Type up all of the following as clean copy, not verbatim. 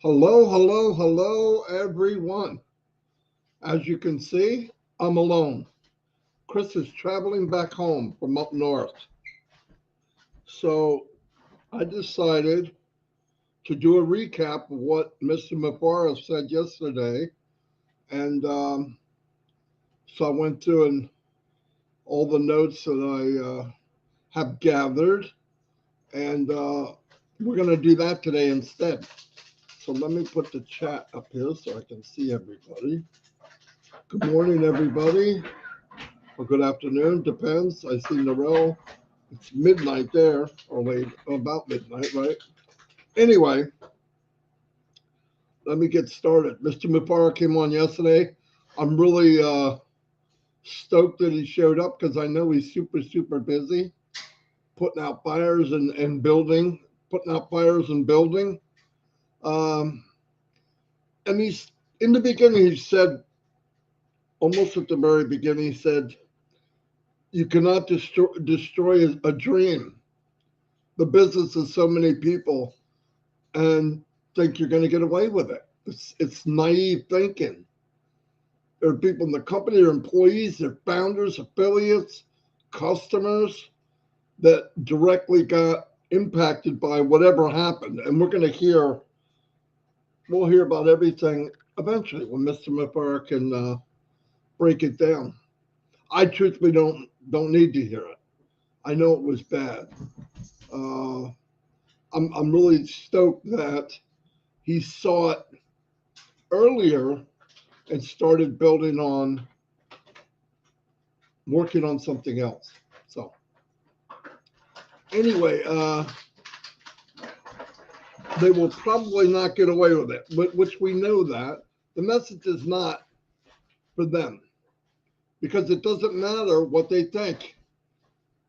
Hello, hello, hello, everyone. As you can see, I'm alone. Chris is traveling back home from up north. So I decided to do a recap of what Mr. Mufareh said yesterday. And so I went through and all the notes that I have gathered. And we're going to do that today instead. So let me put the chat up here so I can see everybody. Good morning, everybody. Or good afternoon, depends. I see Narelle. It's midnight there, or late, about midnight, right? Anyway, let me get started. Mr. Mufareh came on yesterday. I'm really stoked that he showed up because I know he's super, super busy putting out fires and building, putting out fires and building. And he's, in the beginning, he said, almost at the very beginning, he said, you cannot destroy a dream. The business of so many people and think you're going to get away with it. It's naive thinking. There are people in the company, their employees, their founders, affiliates, customers that directly got impacted by whatever happened. And we'll hear about everything eventually when Mr. Mufareh can break it down. I truthfully don't need to hear it. I know it was bad. I'm really stoked that he saw it earlier and started working on something else. So anyway, they will probably not get away with it, which we know that. The message is not for them because it doesn't matter what they think.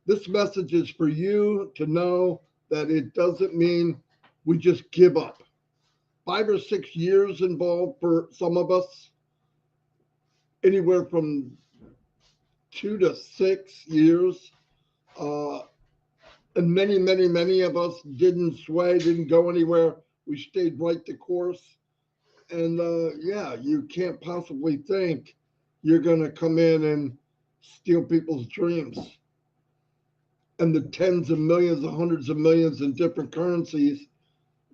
This message is for you to know that it doesn't mean we just give up. 5 or 6 years involved for some of us, anywhere from 2 to 6 years. And many, many, many of us didn't sway, didn't go anywhere. We stayed right the course. And yeah, you can't possibly think you're going to come in and steal people's dreams. And the tens of millions, the hundreds of millions in different currencies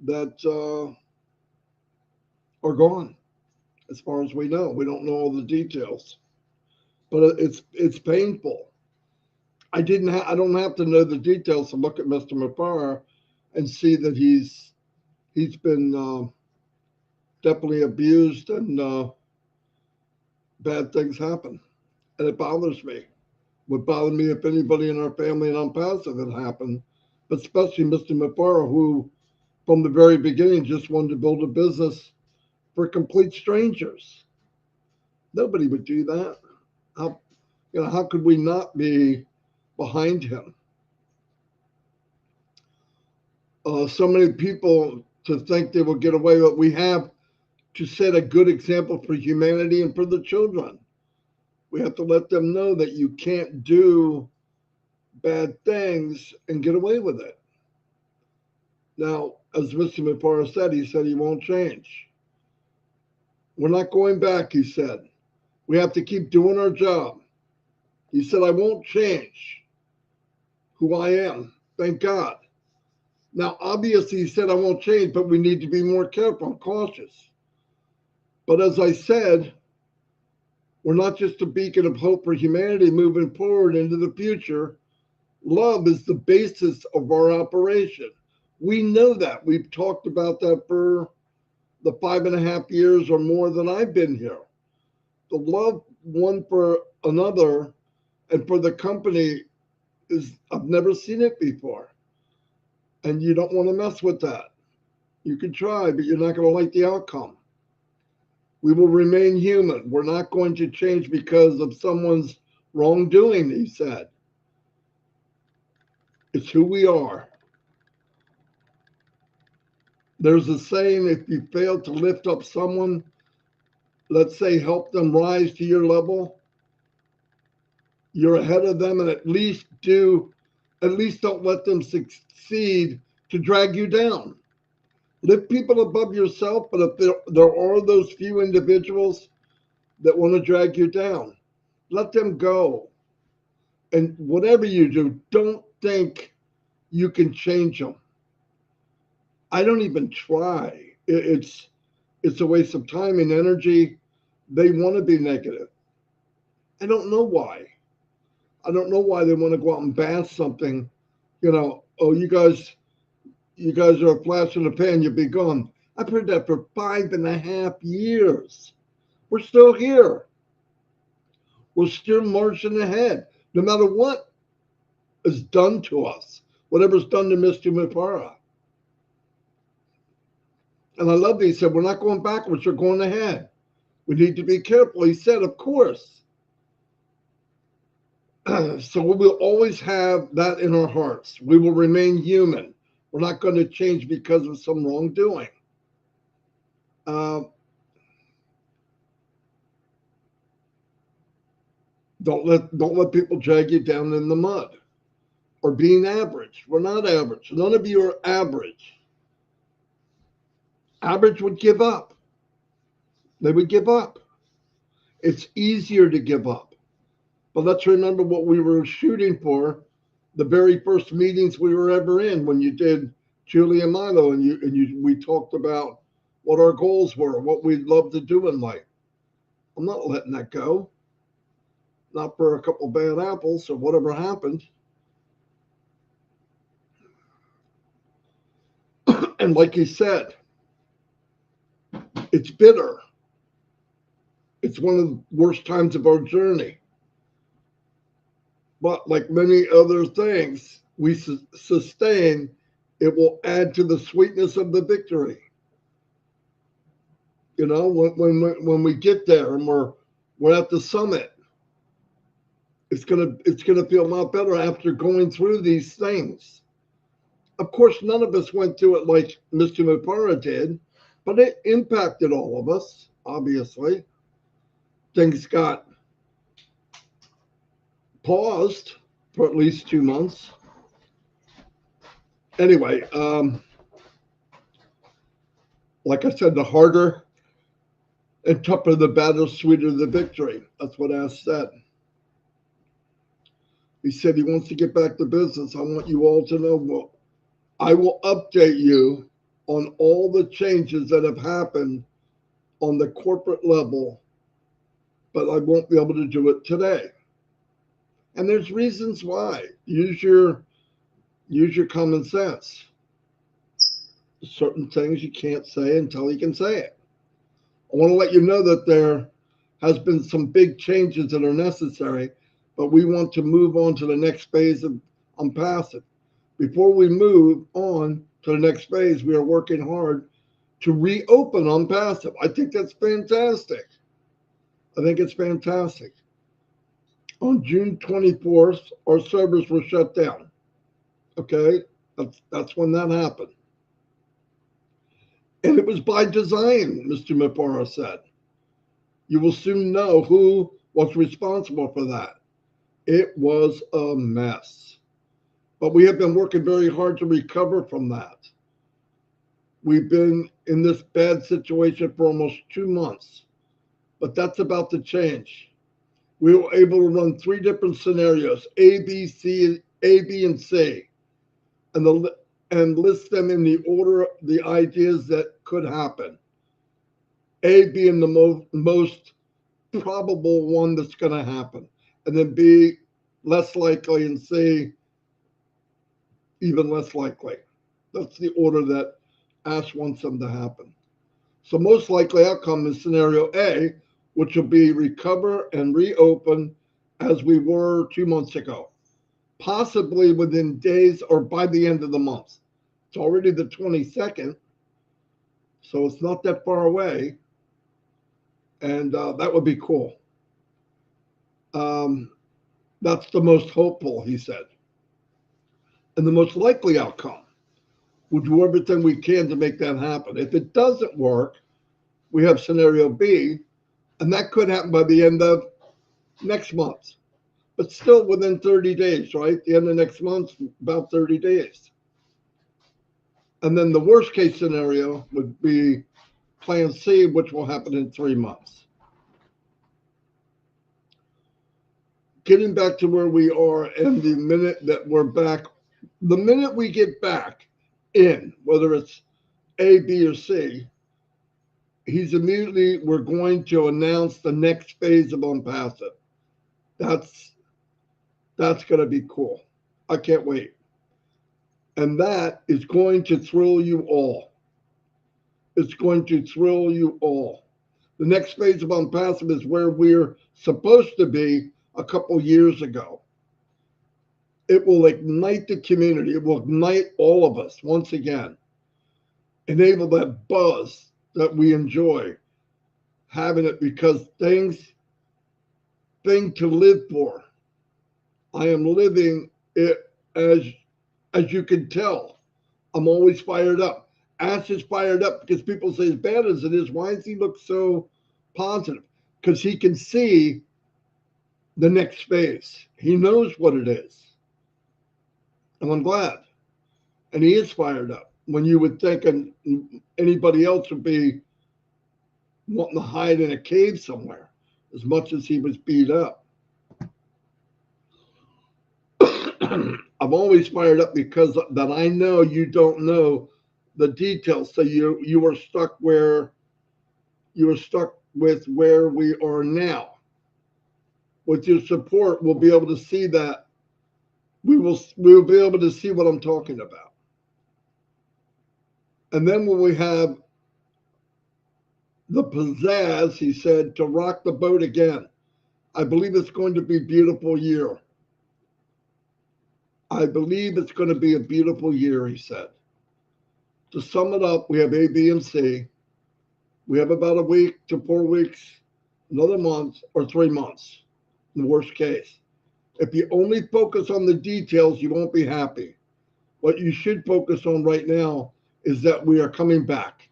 that are gone, as far as we know. We don't know all the details, but it's painful. I don't have to know the details to look at Mr. Mufareh and see that he's been definitely abused and bad things happen, and it bothers me. Would bother me if anybody in our family in Onpassive had happened, but especially Mr. Mufareh, who from the very beginning just wanted to build a business for complete strangers. Nobody would do that. How could we not be behind him? So many people to think they will get away with it. We have to set a good example for humanity and for the children. We have to let them know that you can't do bad things and get away with it. Now, as Mr. Mufareh said, he said he won't change. We're not going back, he said. We have to keep doing our job. He said, I won't change who I am. Thank God. Now, obviously, he said, I won't change, but we need to be more careful and cautious. But as I said, we're not just a beacon of hope for humanity moving forward into the future. Love is the basis of our operation. We know that. We've talked about that for the 5.5 years or more that I've been here. The love one for another and for the company I've never seen it before. And you don't want to mess with that. You can try, but you're not going to like the outcome. We will remain human. We're not going to change because of someone's wrongdoing, he said. It's who we are. There's a saying, if you fail to lift up someone, let's say help them rise to your level, you're ahead of them, and at least don't let them succeed to drag you down. Lift people above yourself, but if there are those few individuals that want to drag you down, let them go. And whatever you do, don't think you can change them. I don't even try. It's a waste of time and energy. They want to be negative. I don't know why. I don't know why they want to go out and bash something. Oh, you guys are a flash in the pan. You'll be gone. I've heard that for 5.5 years. We're still here. We're still marching ahead, no matter what is done to us, whatever's done to Mr. Mufareh. And I love that he said, we're not going backwards, we're going ahead. We need to be careful. He said, of course. So we will always have that in our hearts. We will remain human. We're not going to change because of some wrongdoing. Don't let people drag you down in the mud or being average. We're not average. None of you are average. Average would give up. They would give up. It's easier to give up. But let's remember what we were shooting for the very first meetings we were ever in when you did Julie and Milo and we talked about what our goals were, what we'd love to do in life. I'm not letting that go. Not for a couple bad apples or whatever happened. And like he said, it's bitter. It's one of the worst times of our journey. But like many other things we sustain, it will add to the sweetness of the victory. When we get there and we're at the summit, it's gonna feel a lot better after going through these things. Of course, none of us went through it like Mr. Mufareh did, but it impacted all of us, obviously. Things got paused for at least 2 months. Anyway, like I said, the harder and tougher the battle, sweeter the victory. That's what Ash said. He said he wants to get back to business. I want you all to know, well, I will update you on all the changes that have happened on the corporate level, but I won't be able to do it today. And there's reasons why. Use your common sense. Certain things you can't say until you can say it. I want to let you know that there has been some big changes that are necessary, but we want to move on to the next phase of Onpassive. Before we move on to the next phase, we are working hard to reopen Onpassive. I think that's fantastic. I think it's fantastic. On June 24th, our servers were shut down. Okay, that's when that happened. And it was by design, Mr. Mufareh said. You will soon know who was responsible for that. It was a mess. But we have been working very hard to recover from that. We've been in this bad situation for almost 2 months, but that's about to change. We were able to run 3 different scenarios, A, B, and C, and list them in the order of the ideas that could happen. A being the most probable one that's going to happen, and then B, less likely, and C, even less likely. That's the order that Ash wants them to happen. So most likely outcome is scenario A, which will be recover and reopen as we were 2 months ago, possibly within days or by the end of the month. It's already the 22nd, so it's not that far away, and that would be cool. That's the most hopeful, he said. And the most likely outcome, we'll do everything we can to make that happen. If it doesn't work, we have scenario B, and that could happen by the end of next month, but still within 30 days, right? The end of next month, about 30 days. And then the worst case scenario would be plan C, which will happen in 3 months. Getting back to where we are, and the minute that we're back, the minute we get back in, whether it's A, B, or C, we're going to announce the next phase of Onpassive. That's going to be cool. I can't wait. And that is going to thrill you all. It's going to thrill you all. The next phase of Onpassive is where we're supposed to be a couple years ago. It will ignite the community. It will ignite all of us once again. Enable that buzz that we enjoy having it, because thing to live for. I am living it, as you can tell. I'm always fired up. Ash is fired up because people say, as bad as it is, why does he look so positive? Because he can see the next phase. He knows what it is. And I'm glad. And he is fired up. When you would think anybody else would be wanting to hide in a cave somewhere, as much as he was beat up. I'm always fired up because that I know you don't know the details. So you are stuck with where we are now. With your support, we'll be able to see that. We will be able to see what I'm talking about. And then when we have the pizzazz, he said, to rock the boat again. I believe it's going to be a beautiful year. I believe it's going to be a beautiful year, he said. To sum it up, we have A, B, and C. We have about a week to 4 weeks, another month, or 3 months, in the worst case. If you only focus on the details, you won't be happy. What you should focus on right now is that we are coming back.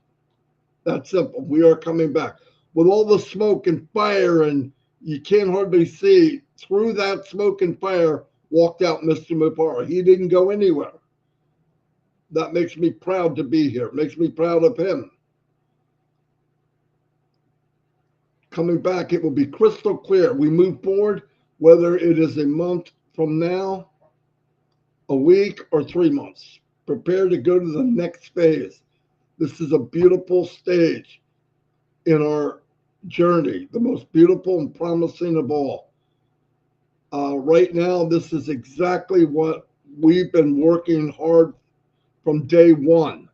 That's simple. We are coming back. With all the smoke and fire, and you can't hardly see, through that smoke and fire walked out Mr. Mufareh. He didn't go anywhere. That makes me proud to be here. It makes me proud of him. Coming back, it will be crystal clear. We move forward, whether it is a month from now, a week, or 3 months. Prepare to go to the next phase. This is a beautiful stage in our journey, the most beautiful and promising of all. Right now, this is exactly what we've been working hard from day one.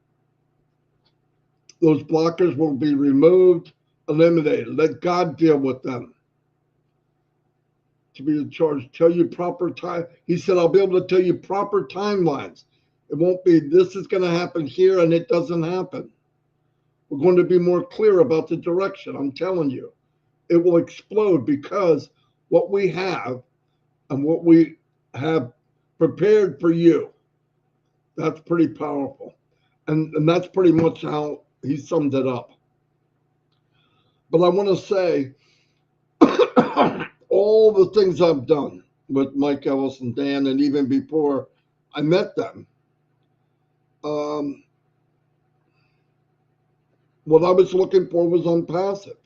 Those blockers will be removed, eliminated. Let God deal with them. To be in charge, tell you proper time. He said, I'll be able to tell you proper timelines. It won't be, this is going to happen here and it doesn't happen. We're going to be more clear about the direction. I'm telling you, it will explode, because what we have and what we have prepared for you, that's pretty powerful. And that's pretty much how he summed it up. But I want to say, all the things I've done with Mike Ellis and Dan, and even before I met them, what I was looking for was Onpassive.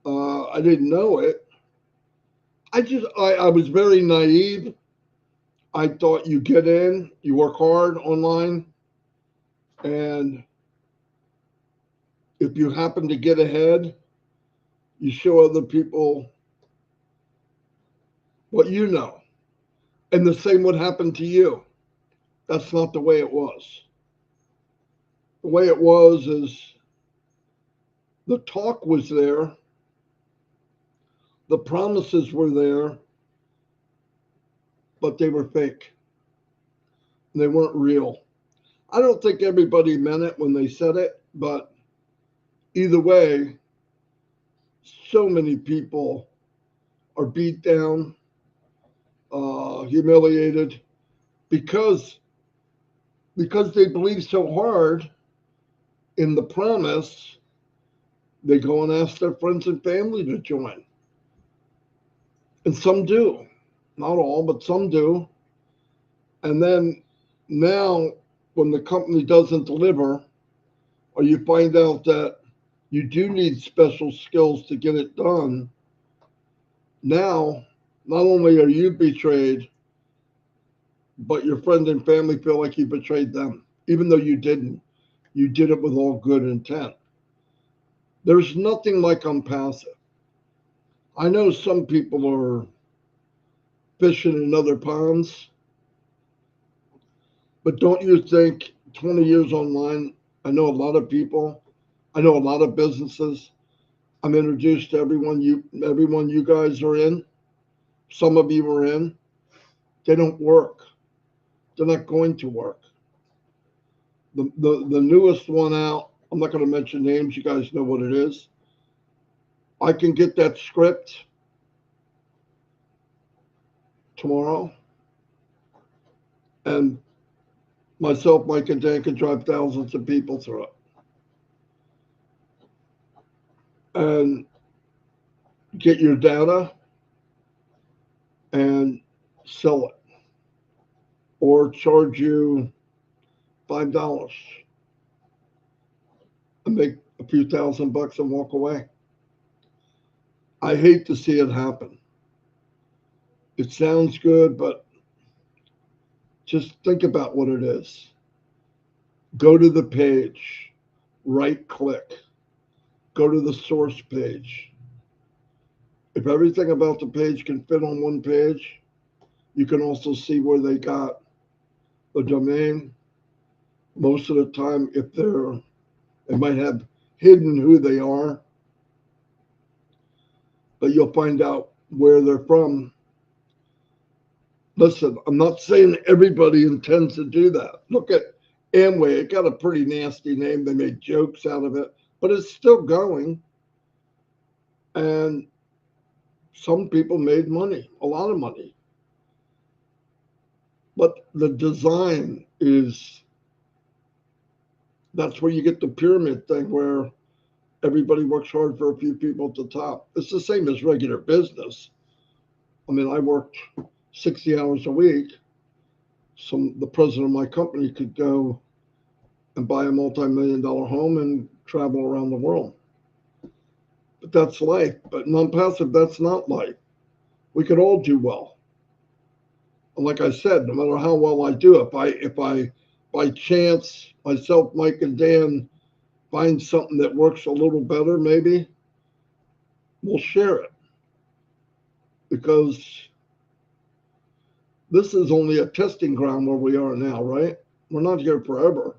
I didn't know it. I was very naive. I thought you get in, you work hard online, and if you happen to get ahead, you show other people what you know. And the same would happen to you. That's not the way it was. The way it was is the talk was there, the promises were there, but they were fake. They weren't real. I don't think everybody meant it when they said it, but either way, so many people are beat down, humiliated, because they believe so hard in the promise. They go and ask their friends and family to join. And some do. Not all, but some do. And then now when the company doesn't deliver, or you find out that you do need special skills to get it done, now not only are you betrayed, but your friend and family feel like you betrayed them, even though you didn't. You did it with all good intent. There's nothing like Onpassive. I know some people are fishing in other ponds, but don't you think 20 years online, I know a lot of people, I know a lot of businesses. I'm introduced to everyone you guys are in. Some of you are in. They don't work. They're not going to work. The newest one out, I'm not going to mention names, you guys know what it is. I can get that script tomorrow, and myself, Mike, and Dan can drive thousands of people through it and get your data and sell it, or charge you $5 and make a few $1,000 and walk away. I hate to see it happen. It sounds good, but just think about what it is. Go to the page, right click, go to the source page. If everything about the page can fit on one page, you can also see where they got the domain. Most of the time, if they might have hidden who they are, but you'll find out where they're from. Listen, I'm not saying everybody intends to do that. Look at Amway. It got a pretty nasty name. They made jokes out of it, but it's still going. And some people made money, a lot of money. But the design is, that's where you get the pyramid thing where everybody works hard for a few people at the top. It's the same as regular business. I mean, I worked 60 hours a week. The president of my company could go and buy a multi-million-dollar home and travel around the world. But that's life. But non-passive, that's not life. We could all do well. And like I said, no matter how well I do, if I by chance, myself, Mike, and Dan find something that works a little better, maybe we'll share it. Because this is only a testing ground where we are now, right? We're not here forever.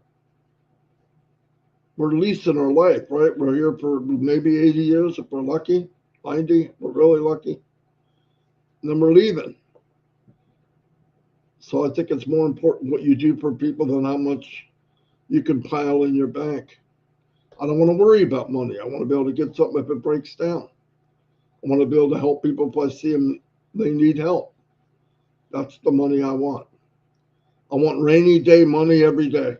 We're leasing our life, right? We're here for maybe 80 years if we're lucky, 90, we're really lucky. And then we're leaving. So I think it's more important what you do for people than how much you can pile in your bank. I don't want to worry about money. I want to be able to get something if it breaks down. I want to be able to help people if I see them, they need help. That's the money I want. I want rainy day money every day.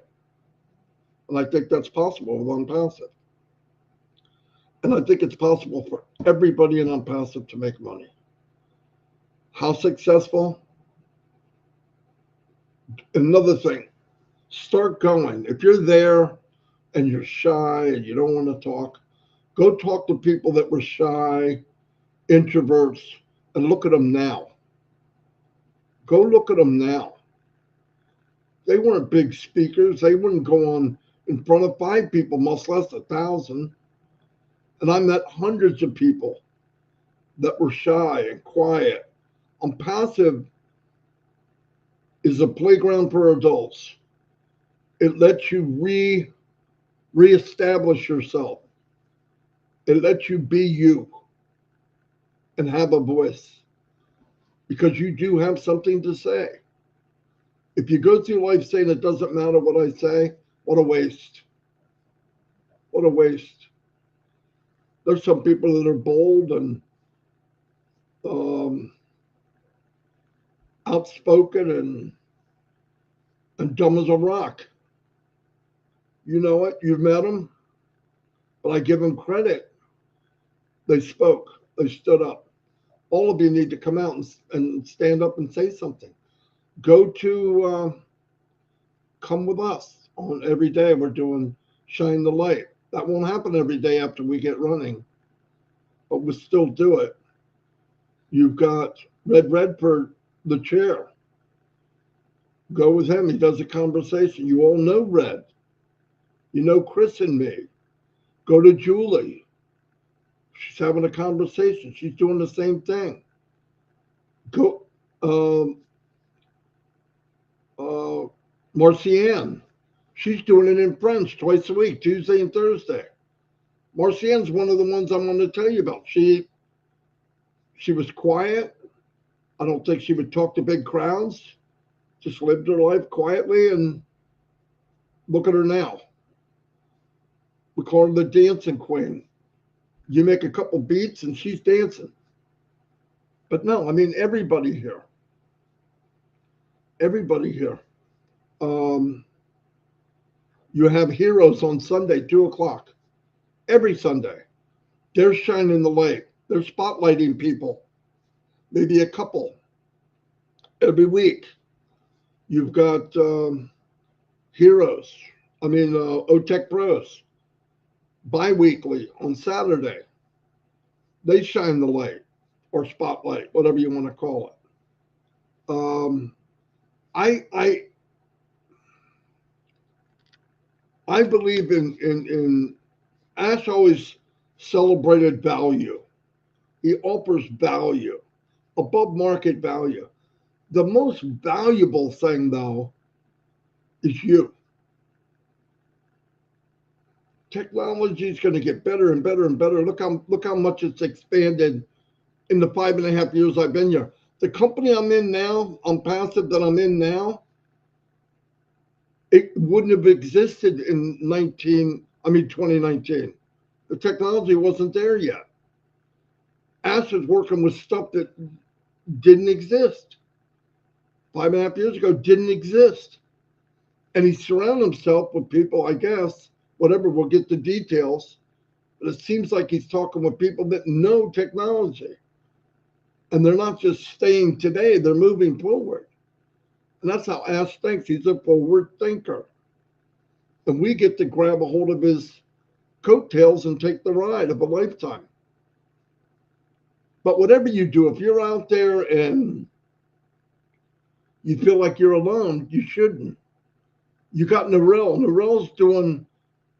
And I think that's possible with Onpassive. And I think it's possible for everybody in Onpassive to make money. How successful? Another thing, start going. If you're there and you're shy and you don't want to talk, go talk to people that were shy, introverts, and look at them now. Go look at them now. They weren't big speakers. They wouldn't go on in front of 5 people, much less 1,000. And I met hundreds of people that were shy and quiet. Onpassive is a playground for adults. It lets you reestablish yourself. It lets you be you and have a voice, because you do have something to say. If you go through life saying it doesn't matter what I say, what a waste. What a waste. There's some people that are bold and outspoken and dumb as a rock. You know what? You've met them, but I give them credit. They spoke. They stood up. All of you need to come out and stand up and say something. Go to come with us on every day. We're doing Shine the Light. That won't happen every day after we get running, but we'll still do it. You've got Redfern, the chair. Go with him. He does a conversation. You all know Red. You know Chris and me. Go to Julie. She's having a conversation. She's doing the same thing. Go, Marcianne. She's doing it in French twice a week, Tuesday and Thursday. Marcianne's one of the ones I want to tell you about. She was quiet. I don't think she would talk to big crowds. Just lived her life quietly, and look at her now. We call her the dancing queen. You make a couple beats and she's dancing. But no, I mean, everybody here. Everybody here. You have heroes on Sunday, 2 o'clock. Every Sunday. They're shining the light. They're spotlighting people. Maybe a couple every week. You've got heroes. I mean, OTech Pros. Bi-weekly on Saturday. They shine the light or spotlight, whatever you want to call it. I believe in Ash always celebrated value. He offers value, above market value. The most valuable thing, though, is you. Technology is going to get better and better and better. Look how much it's expanded in the 5.5 years I've been here. The company I'm in now, Onpassive that I'm in now, it wouldn't have existed in 2019. The technology wasn't there yet. Ash was working with stuff that didn't exist. 5.5 years ago, didn't exist. And he surrounded himself with people, I guess, whatever, we'll get the details. But it seems like he's talking with people that know technology. And they're not just staying today, they're moving forward. And that's how Ash thinks. He's a forward thinker. And we get to grab a hold of his coattails and take the ride of a lifetime. But whatever you do, if you're out there and you feel like you're alone, you shouldn't. You got Narelle. Narelle's doing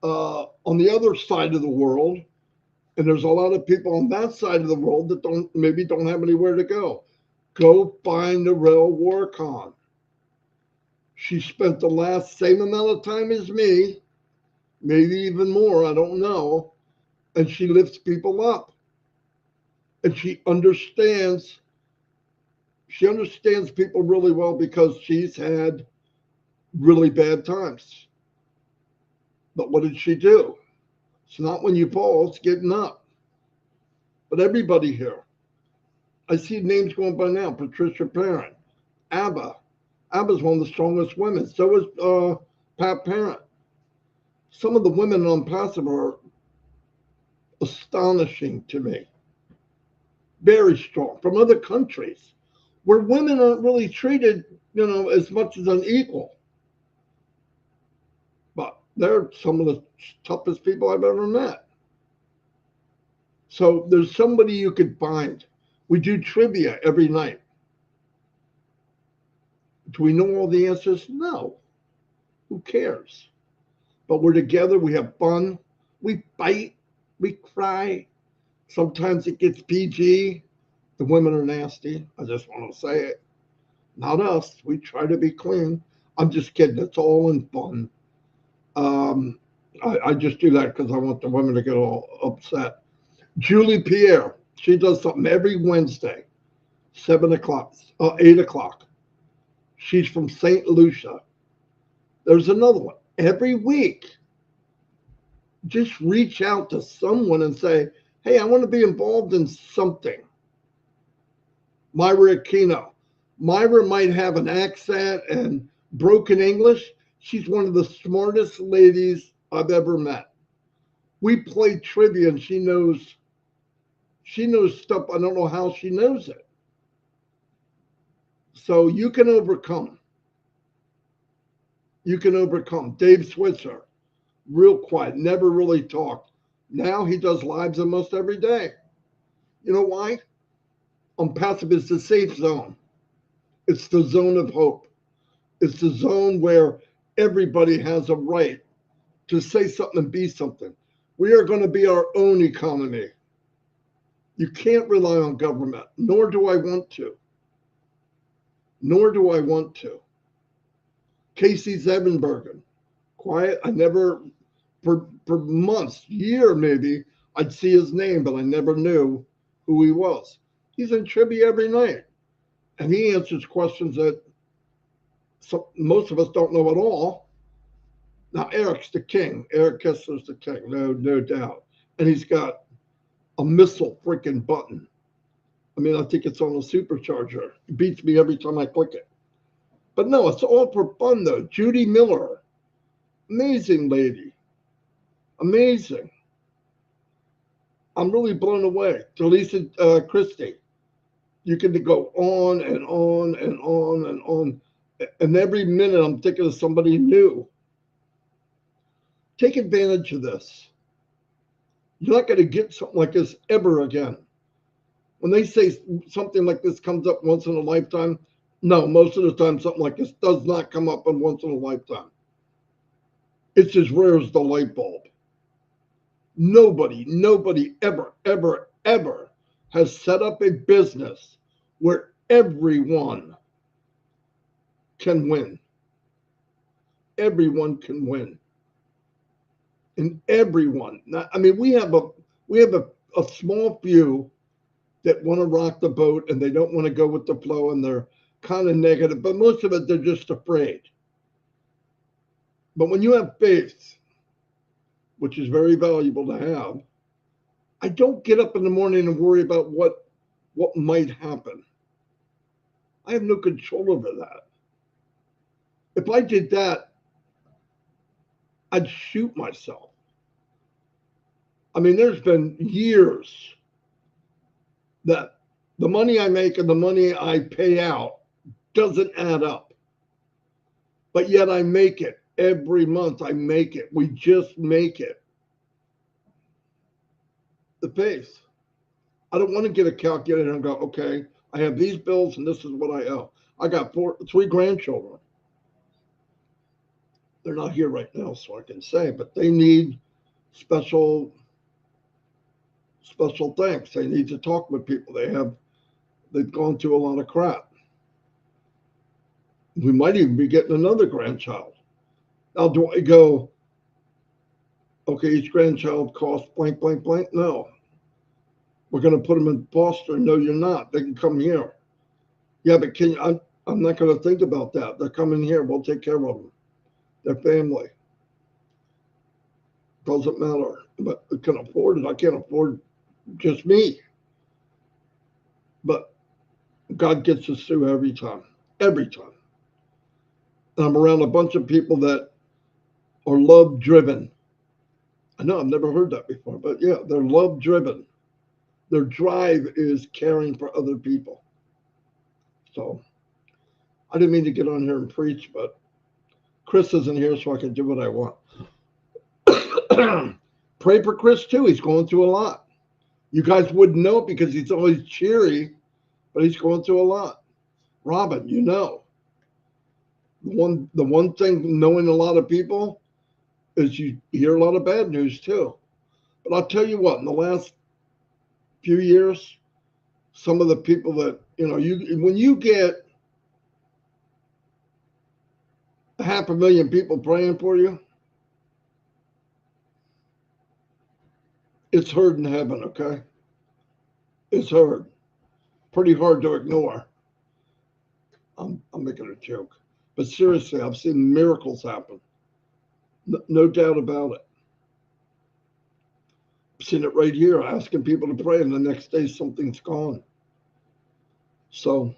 on the other side of the world, and there's a lot of people on that side of the world that maybe don't have anywhere to go. Go find Narelle Warcon. She spent the last same amount of time as me, maybe even more, I don't know, and she lifts people up. And she understands people really well because she's had really bad times. But what did she do? It's not when you fall, it's getting up. But everybody here, I see names going by now. Patricia Parent, Abba. Abba's one of the strongest women. So is Pat Parent. Some of the women on Onpassive are astonishing to me. Very strong from other countries where women aren't really treated, as much as an equal. But they're some of the toughest people I've ever met. So there's somebody you could find. We do trivia every night. Do we know all the answers? No. Who cares? But we're together. We have fun. We fight. We cry. Sometimes it gets PG. The women are nasty. I just want to say it. Not us. We try to be clean. I'm just kidding. It's all in fun. I just do that because I want the women to get all upset. Julie Pierre. She does something every Wednesday, 7 o'clock, 8 o'clock. She's from St. Lucia. There's another one. Every week, just reach out to someone and say, hey, I want to be involved in something. Myra Aquino. Myra might have an accent and broken English. She's one of the smartest ladies I've ever met. We play trivia and she knows stuff. I don't know how she knows it. So you can overcome. You can overcome. Dave Switzer, real quiet, never really talked. Now he does lives almost every day. You know why? Onpassive is the safe zone. It's the zone of hope. It's the zone where everybody has a right to say something and be something. We are going to be our own economy. You can't rely on government, nor do I want to. Nor do I want to. Casey Zevenbergen, quiet. I never, for months, year maybe, I'd see his name, but I never knew who he was. He's in trivia every night, and he answers questions that most of us don't know at all. Now, Eric's the king. Eric Kessler's the king, no doubt. And he's got a missile freaking button. I mean, I think it's on a supercharger. It beats me every time I click it. But no, it's all for fun, though. Judy Miller, amazing lady. Amazing. I'm really blown away. Delisa Christie. You can go on and on and on and on. And every minute I'm thinking of somebody new. Take advantage of this. You're not going to get something like this ever again. When they say something like this comes up once in a lifetime, no, most of the time something like this does not come up in once in a lifetime. It's as rare as the light bulb. Nobody ever has set up a business where everyone can win. Everyone can win. And everyone. I mean, we have a small few that want to rock the boat and they don't want to go with the flow and they're kind of negative, but most of it, they're just afraid. But when you have faith, which is very valuable to have, I don't get up in the morning and worry about what might happen. I have no control over that. If I did that, I'd shoot myself. I mean, there's been years that the money I make and the money I pay out doesn't add up. But yet I make it. Every month I make it. We just make it. The pace. I don't want to get a calculator and go, okay, I have these bills and this is what I owe. I got three grandchildren. They're not here right now, so I can say, but they need special thanks. They need to talk with people. They've gone through a lot of crap. We might even be getting another grandchild. Now, do I go, okay, each grandchild costs blank, blank, blank? No. We're going to put them in foster. No, you're not. They can come here. Yeah, but I'm not going to think about that. They're coming here. We'll take care of them. Their family. Doesn't matter. But I can afford it. I can't afford just me. But God gets us through every time. Every time. And I'm around a bunch of people that are love driven. I know I've never heard that before, but yeah, they're love driven. Their drive is caring for other people. So I didn't mean to get on here and preach, but Chris isn't here, so I can do what I want. Pray for Chris too. He's going through a lot. You guys wouldn't know it because he's always cheery, but he's going through a lot. Robin, you know. The one thing knowing a lot of people is you hear a lot of bad news too. But I'll tell you what, in the last few years, some of the people that, when you get 500,000 people praying for you, it's heard in heaven, okay? It's heard. Pretty hard to ignore. I'm making a joke. But seriously, I've seen miracles happen. No doubt about it. I've seen it right here, asking people to pray, and the next day something's gone. So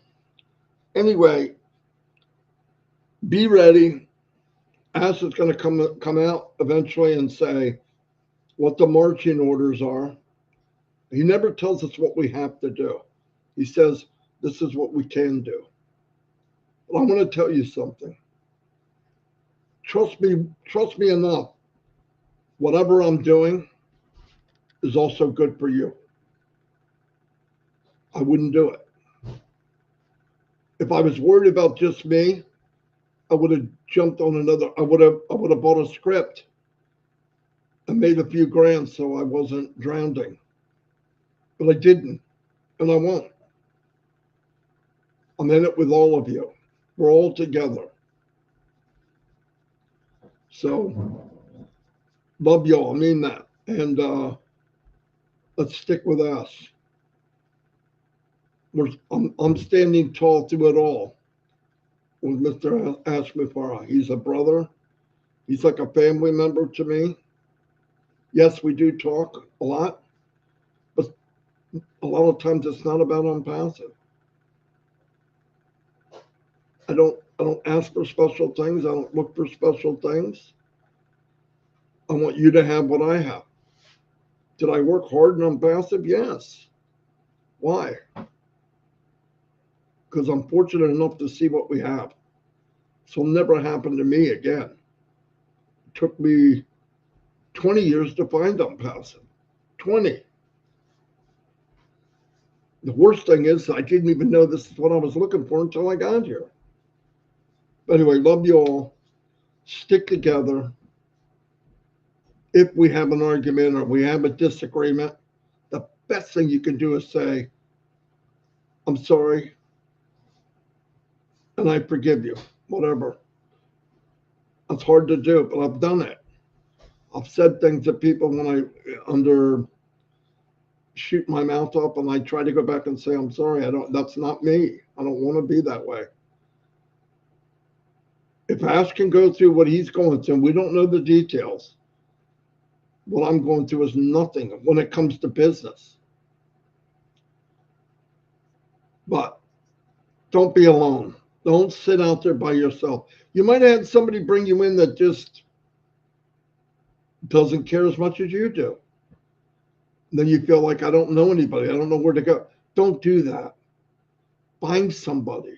anyway, be ready. Ash is going to come out eventually and say what the marching orders are. He never tells us what we have to do. He says, this is what we can do. But I want to tell you something. trust me enough. Whatever I'm doing is also good for you. I wouldn't do it. If I was worried about just me, I would have jumped on another. I would have bought a script and made a few grand so I wasn't drowning. But I didn't, and I won't. I'm in it with all of you. We're all together. So love y'all. I mean that. And let's stick with us. I'm standing tall through it all with Mr. Mufareh. He's a brother. He's like a family member to me. Yes, we do talk a lot, but a lot of times it's not about Onpassive. I don't ask for special things. I don't look for special things. I want you to have what I have. Did I work hard in Onpassive? Yes. Why? Because I'm fortunate enough to see what we have. This will never happen to me again. It took me 20 years to find Onpassive. 20. The worst thing is I didn't even know this is what I was looking for until I got here. But anyway, love you all. Stick together. If we have an argument or we have a disagreement, the best thing you can do is say, I'm sorry, and I forgive you, whatever. It's hard to do, but I've done it. I've said things to people when I shoot my mouth up, and I try to go back and say, I'm sorry, that's not me. I don't want to be that way. If Ash can go through what he's going through, we don't know the details. What I'm going through is nothing when it comes to business. But don't be alone. Don't sit out there by yourself. You might have had somebody bring you in that just doesn't care as much as you do. And then you feel like, I don't know anybody. I don't know where to go. Don't do that. Find somebody.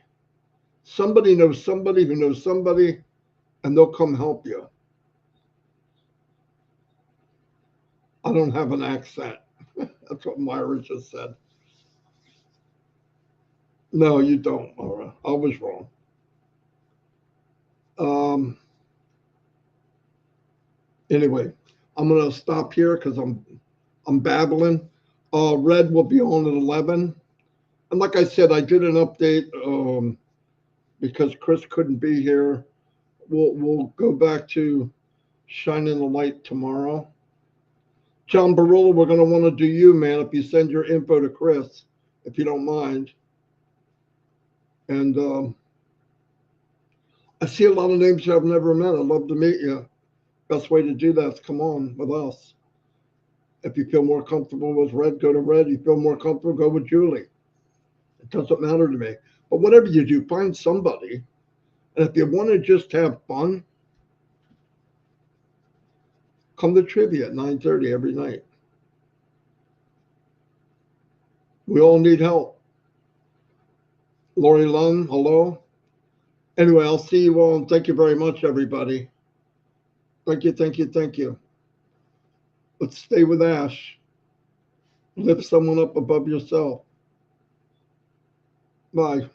Somebody knows somebody who knows somebody, and they'll come help you. I don't have an accent. That's what Myra just said. No, you don't, Myra. I was wrong. Anyway, I'm gonna stop here because I'm babbling. Red will be on at 11. And like I said, I did an update because Chris couldn't be here. We'll go back to shining the light tomorrow. John Barola, we're gonna want to do you, man. If you send your info to Chris, if you don't mind. And I see a lot of names I've never met. I'd love to meet you. Best way to do that is come on with us. If you feel more comfortable with Red, go to Red. If you feel more comfortable, go with Julie. It doesn't matter to me. But whatever you do, find somebody. And if you want to just have fun, come to trivia at 9:30 every night. We all need help. Lori Lund, hello. Anyway, I'll see you all, and thank you very much, everybody. Thank you, thank you, thank you. Let's stay with Ash. Lift someone up above yourself. Bye.